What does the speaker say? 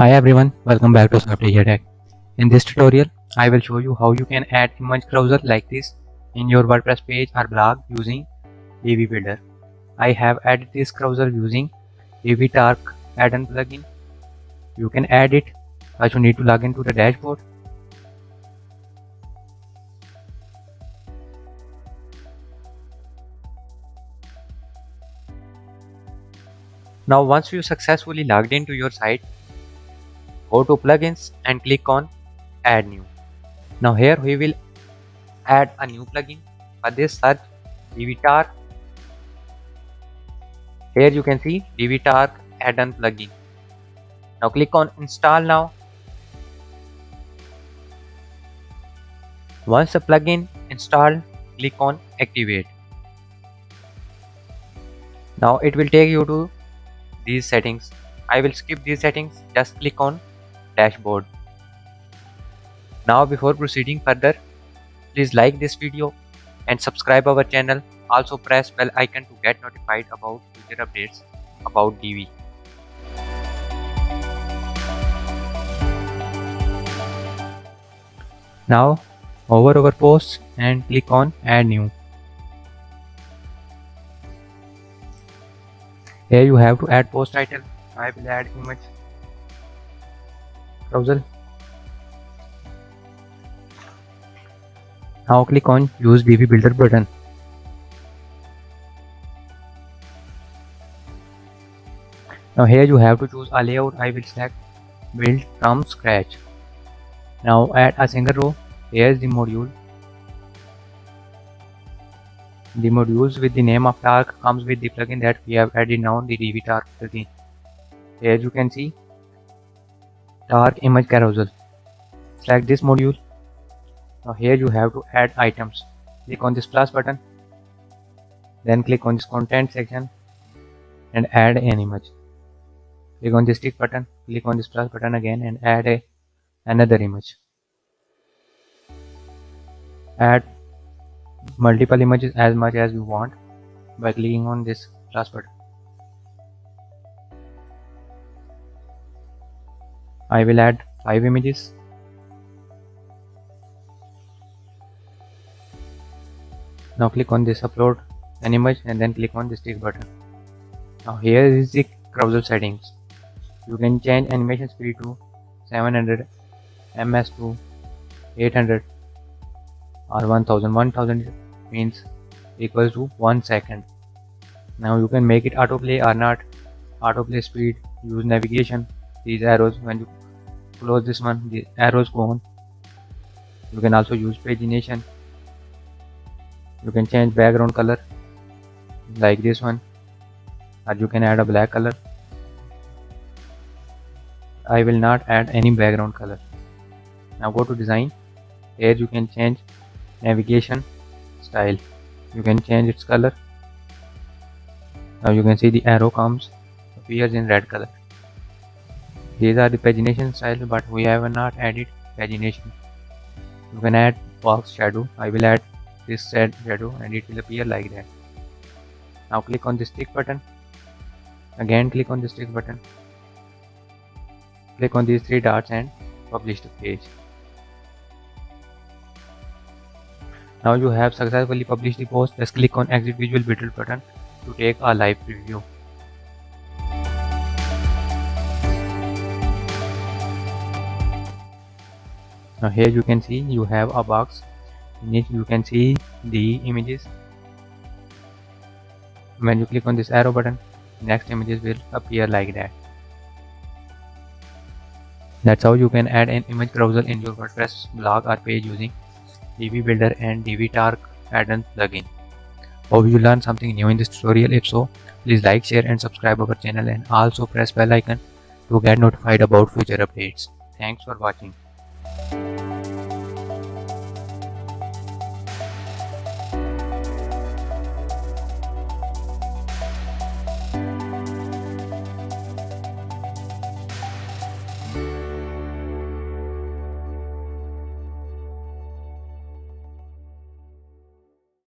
Hi everyone, welcome back to Software Tech. In this tutorial, I will show you how you can add image carousel like this in your WordPress page or blog using Divi Builder. I have added this carousel using Divi add-on plugin. You can add it, but you need to log into the dashboard. Now once you successfully logged into your site, go to plugins and click on add new. Now here we will add a new plugin. For this, search Divi. Here you can see Divi add-on plugin. Now click on install now. Once the plugin installed, click on activate. Now it will take you to these settings. I will skip these settings, just click on dashboard. Now before proceeding further, please like this video and subscribe our channel. Also press bell icon to get notified about future updates about Divi. Now hover over posts and click on add new. Here you have to add post title. I will add image carousel. Now click on use Divi Builder button. Now here you have to choose a layout. I will select build from scratch. Now add a single row. Here is the module. The modules with the name of Tark comes with the plugin that we have added now, the Divi Tark plugin. Here you can see Tark Image Carousel. Select this module. Now here you have to add items. Click on this plus button. Then click on this content section and add an image. Click on this tick button. Click on this plus button again and add another image. Add multiple images as much as you want by clicking on this plus button. I will add 5 images. Now click on this upload an image and then click on this tick button. Now here is the carousel settings. You can change animation speed to 700, ms to 800 or 1000. 1000 means equals to 1 second. Now you can make it autoplay or not. Autoplay speed, use navigation. These arrows, when you close this one, the arrows go on. You can also use pagination. You can change background color like this one, or you can add a black color. I will not add any background color. Now go to design. Here you can change navigation style. You can change its color. Now you can see the arrow appears in red color. These are the pagination styles, but we have not added pagination. You can add box shadow. I will add this shadow and it will appear like that. Now click on this tick button. Again click on this tick button. Click on these 3 dots and publish the page. Now you have successfully published the post. Just click on exit visual builder button to take a live preview. Now here you can see you have a box. In it you can see the images. When you click on this arrow button, next images will appear like that. That's how you can add an image carousel in your WordPress blog or page using Divi Builder and Divi add-on plugin. Hope you learned something new in this tutorial. If so, please like, share and subscribe our channel and also press bell icon to get notified about future updates. Thanks for watching.